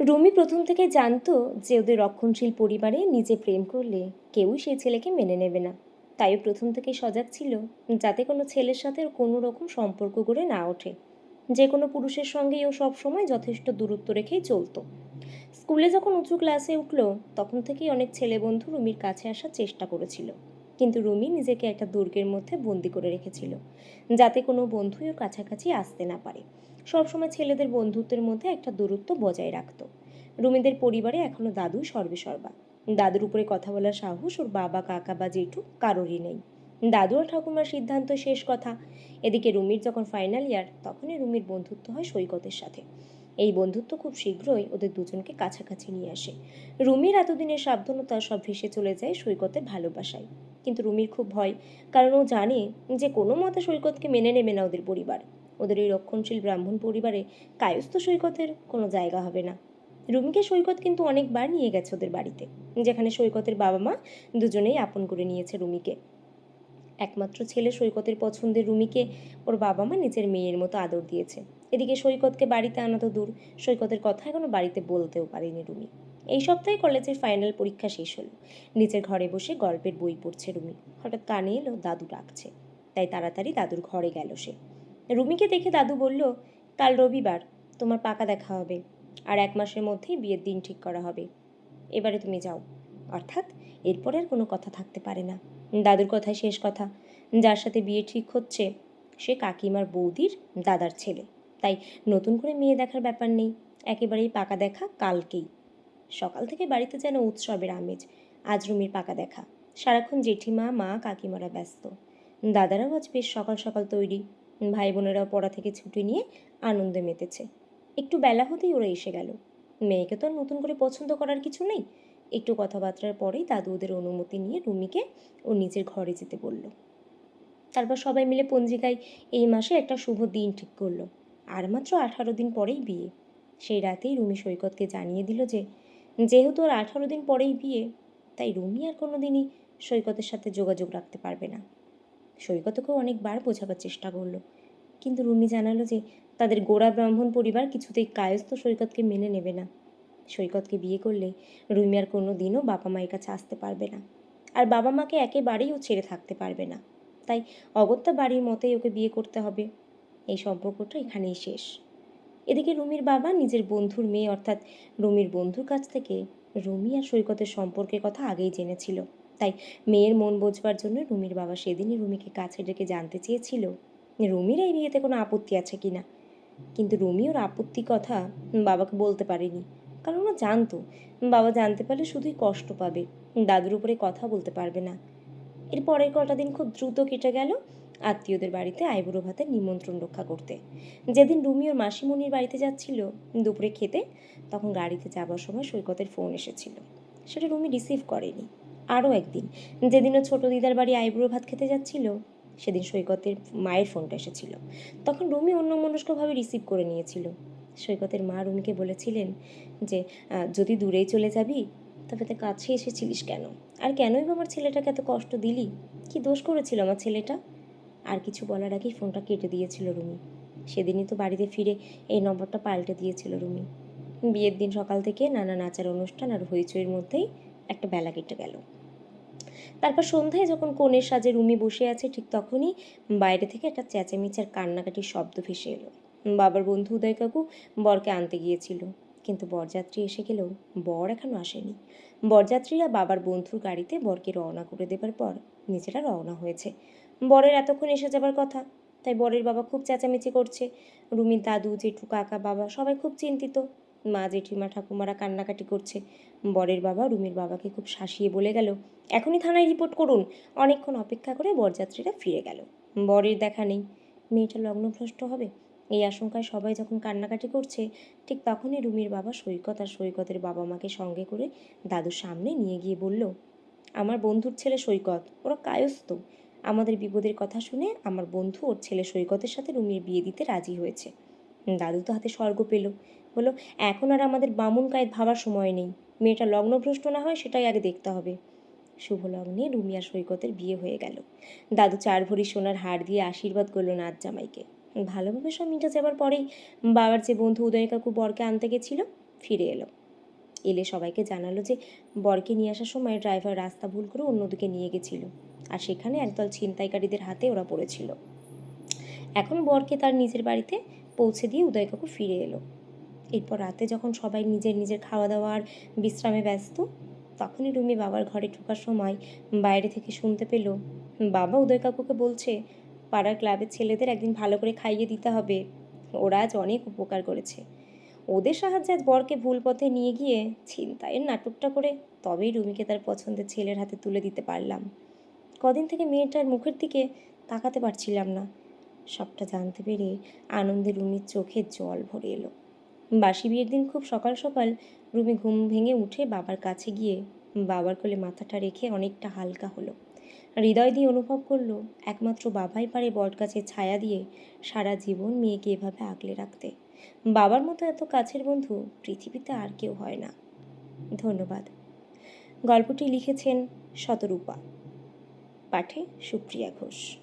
রুমি প্রথম থেকে জানতো যে ওদের রক্ষণশীল পরিবারে নিজে প্রেম করলে কেউই সেই ছেলেকে মেনে নেবে না। তাইও প্রথম থেকেই সজাগ ছিল যাতে কোনো ছেলের সাথে ওর কোনো রকম সম্পর্ক গড়ে না ওঠে। যে কোনো পুরুষের সঙ্গেই ও সবসময় যথেষ্ট দূরত্ব রেখেই চলতো। স্কুলে যখন উঁচু ক্লাসে উঠলো তখন থেকেই অনেক ছেলে বন্ধু রুমির কাছে আসার চেষ্টা করেছিল, কিন্তু রুমি নিজেকে একটা দুর্গের মধ্যে বন্দি করে রেখেছিল যাতে কোনো বন্ধুই ওর কাছাকাছি আসতে না পারে। সবসময় ছেলেদের বন্ধুত্বের মধ্যে একটা দূরত্ব বজায় রাখতো। রুমিদের পরিবারে এখনো দাদু সর্বেসর্বা। দাদুর উপরে কথা বলার সাহস ওর বাবা কাকা বা জেঠু কারোরই নেই। দাদু আর ঠাকুমার সিদ্ধান্ত শেষ কথা। এদিকে রুমির যখন ফাইনাল ইয়ার তখনই রুমির বন্ধুত্ব হয় সৈকতের সাথে। এই বন্ধুত্ব খুব শীঘ্রই ওদের দুজনকে কাছাকাছি নিয়ে আসে। রুমির এতদিনের সাবধানতা সব ভেসে চলে যায় সৈকতের ভালোবাসায়। কিন্তু রুমির খুব ভয়, কারণ ও জানে যে কোনো মতে সৈকতকে মেনে নেবে না ওদের পরিবার। ওদের এই রক্ষণশীল ব্রাহ্মণ পরিবারে কায়স্থ সৈকতের কোনো জায়গা হবে না। রুমিকে সৈকত কিন্তু অনেকবার নিয়ে গেছে ওদের বাড়িতে, যেখানে সৈকতের বাবা মা দুজনেই আপন করে নিয়েছে রুমিকে। একমাত্র ছেলে সৈকতের পছন্দের রুমিকে ওর বাবা মা নিজের মেয়ের মতো আদর দিয়েছে। এদিকে সৈকতকে বাড়িতে আনা তো দূর, সৈকতের কথা এখনো বাড়িতে বলতেও পারেনি রুমি। এই সপ্তাহে কলেজের ফাইনাল পরীক্ষা শেষ হলো। নিজের ঘরে বসে গল্পের বই পড়ছে রুমি। হঠাৎ কানে এলো দাদু ডাকছে। তাই তাড়াতাড়ি দাদুর ঘরে গেল সে। রুমিকে দেখে দাদু বলল, কাল রবিবার, তোমার পাকা দেখা হবে, আর 1 মাসের মধ্যেই বিয়ের দিন ঠিক করা হবে। এবারে তুমি যাও। অর্থাৎ এরপর আর কোনো কথা থাকতে পারে না। দাদুর কথাই শেষ কথা। যার সাথে বিয়ে ঠিক হচ্ছে সে কাকিমার বৌদির দাদার ছেলে। তাই নতুন করে মেয়ে দেখার ব্যাপার নেই, একেবারেই পাকা দেখা কালকেই। সকাল থেকে বাড়িতে যেন উৎসবের আমেজ। আজ রুমির পাকা দেখা। সারাক্ষণ জেঠিমা মা কাকিমারা ব্যস্ত। দাদারাও আজ বেশ সকাল সকাল তৈরি। ভাই বোনেরাও পড়া থেকে ছুটি নিয়ে আনন্দে মেতেছে। একটু বেলা হতেই ওরা এসে গেল। মেয়েকে তো আর নতুন করে পছন্দ করার কিছু নেই। একটু কথাবার্তার পরেই দাদু ওদের অনুমতি নিয়ে রুমিকে ও নিজের ঘরে যেতে বলল। তারপর সবাই মিলে পঞ্জিকায় এই মাসে একটা শুভ দিন ঠিক করলো। আর মাত্র 18 দিন পরেই বিয়ে। সেই রাতেই রুমি সৈকতকে জানিয়ে দিল যে যেহেতু ওর 18 দিন পরেই বিয়ে, তাই রুমি আর কোনো দিনই সৈকতের সাথে যোগাযোগ রাখতে পারবে না। সৈকতকেও অনেকবার বোঝাবার চেষ্টা করলো, কিন্তু রুমি জানালো যে তাদের গোড়া ব্রাহ্মণ পরিবার কিছুতেই কায়স্থ সৈকতকে মেনে নেবে না। সৈকতকে বিয়ে করলে রুমি আর কোনো দিনও বাবা মায়ের কাছে আসতে পারবে না, আর বাবা মাকে একেবারেই ও ছেড়ে থাকতে পারবে না। তাই অগত্যা বাড়ির মতেই ওকে বিয়ে করতে হবে। এই সম্পর্কটা এখানেই শেষ। এদিকে রুমির বাবা নিজের বন্ধুর মেয়ে অর্থাৎ রুমির বন্ধুর কাছ থেকে রুমি আর সৈকতের সম্পর্কের কথা আগেই জেনেছিল। তাই মেয়ের মন বোঝবার জন্য রুমির বাবা সেদিনই রুমিকে কাছে ডেকে জানতে চেয়েছিল রুমির এই বিয়েতে কোনো আপত্তি আছে কিনা। কিন্তু রুমি ওর আপত্তি কথা বাবাকে বলতে পারেনি, কারণ ও জানতো বাবা জানতে পারলে শুধুই কষ্ট পাবে, দাদুর উপরে কথা বলতে পারবে না। এর পরের কটা দিন খুব দ্রুত কেটে গেল আত্মীয়দের বাড়িতে আইবুড়ো ভাতের নিমন্ত্রণ রক্ষা করতে। যেদিন রুমি ওর মাসিমণির বাড়িতে যাচ্ছিল দুপুরে খেতে, তখন গাড়িতে যাবার সময় সৈকতের ফোন এসেছিল। সেটা রুমি রিসিভ করেনি। আরও একদিন যেদিন ও ছোটো দিদার বাড়ি আইবুড়ো ভাত খেতে যাচ্ছিল, সেদিন সৈকতের মায়ের ফোনটা এসেছিল। তখন রুমি অন্যমনস্কভাবে রিসিভ করে নিয়েছিল। সৈকতের মা রুমিকে বলেছিলেন যে যদি দূরেই চলে যাবি তবে তো কাছে এসেছিলিস কেন, আর কেনই বা আমার ছেলেটাকে এত কষ্ট দিলি, কি দোষ করেছিল আমার ছেলেটা। আর কিছু বলার আগেই ফোনটা কেটে দিয়েছিল রুমি। সেদিনই তো বাড়িতে ফিরে এই নম্বরটা পাল্টে দিয়েছিল রুমি। বিয়ের দিন সকাল থেকে নানা নাচার অনুষ্ঠান আর হইচইয়ের মধ্যেই একটা বেলা কেটে গেল। তারপর সন্ধ্যায় যখন কনের সাজে রুমি বসে আছে, ঠিক তখনই বাইরে থেকে একটা চেঁচামেচির কান্নাকাটির শব্দ ভেসে এলো। বাবার বন্ধু উদয় কাকু বরকে আনতে গিয়েছিল, কিন্তু বরযাত্রী এসে গেলেও বর এখনো আসেনি। বরযাত্রীরা বাবার বন্ধুর গাড়িতে বরকে রওনা করে দেবার পর নিজেরা রওনা হয়েছে। বরের এতক্ষণ এসে যাবার কথা, তাই বরের বাবা খুব চেঁচামেচি করছে। রুমির দাদু জেঠু কাকা বাবা সবাই খুব চিন্তিত। মা জেঠিমা ঠাকুমারা কান্নাকাটি করছে। বরের বাবা রুমির বাবাকে খুব শাসিয়ে বলে গেল, এখনই থানায় রিপোর্ট করুন। অনেকক্ষণ অপেক্ষা করে বরযাত্রীরা ফিরে গেল। বরের দেখা নেই। মেয়েটা লগ্নভ্রষ্ট হবে এই আশঙ্কায় সবাই যখন কান্নাকাটি করছে, ঠিক তখনই রুমির বাবা সৈকত আর সৈকতের বাবা মাকে সঙ্গে করে দাদুর সামনে নিয়ে গিয়ে বলল, আমার বন্ধুর ছেলে সৈকত, ওরা কায়স্থ। আমাদের বিপদের কথা শুনে আমার বন্ধু ওর ছেলে সৈকতের সাথে রুমির বিয়ে দিতে রাজি হয়েছে। দাদু তো হাতে স্বর্গ পেল। বলল, এখন আর আমাদের বামুন কায়েত ভাবার সময় নেই। মেয়েটা লগ্নভ্রষ্ট না হয় সেটাই আগে দেখতে হবে। শুভ লগ্নে রুমি আর সৈকতের বিয়ে হয়ে গেল। দাদু 4 ভরি সোনার হার দিয়ে আশীর্বাদ করলো নাচ জামাইকে। ভালোভাবে সব মিটে যাবার পরেই বাবার যে বন্ধু উদয় কাকু বরকে আনতে গেছিল, ফিরে এলে সবাইকে জানালো যে বরকে নিয়ে আসার সময় ড্রাইভার রাস্তা ভুল করে অন্যদিকে নিয়ে গেছিল, আর সেখানে একদল ছিনতাইকারীদের হাতে ওরা পড়েছিল। এখন বরকে তার নিজের বাড়িতে পৌঁছে দিয়ে উদয় কাকু ফিরে এরপর রাতে যখন সবাই নিজের নিজের খাওয়া দাওয়ার বিশ্রামে ব্যস্ত, তখনই রুমি বাবার ঘরে ঢোকার সময় বাইরে থেকে শুনতে পেল বাবা উদয় কাকুকে বলছে, পাড়ার ক্লাবের ছেলেদের একদিন ভালো করে খাইয়ে দিতে হবে, ওরা আজ অনেক উপকার করেছে। ওদের সাহায্যে আজ বরকে ভুল পথে নিয়ে গিয়ে ছিনতাইয়ের নাটকটা করে তবেই রুমিকে তার পছন্দের ছেলের হাতে তুলে দিতে পারলাম। কদিন থেকে মেয়েটার মুখের দিকে তাকাতে পারছিলাম না। সবটা জানতে পেরে আনন্দে রুমির চোখে জল ভরে বাসি বিয়ের দিন খুব সকাল সকাল রুমি ঘুম ভেঙে উঠে বাবার কাছে গিয়ে বাবার কোলে মাথাটা রেখে অনেকটা হালকা হলো। হৃদয় দিয়ে অনুভব করলো একমাত্র বাবাই পারে বটগাছের ছায়া দিয়ে সারা জীবন মেয়েকে এভাবে আগলে রাখতে। বাবার মতো এত কাছের বন্ধু পৃথিবীতে আর কেউ হয় না। ধন্যবাদ। গল্পটি লিখেছেন শতরূপা, পাঠে সুপ্রিয়া ঘোষ।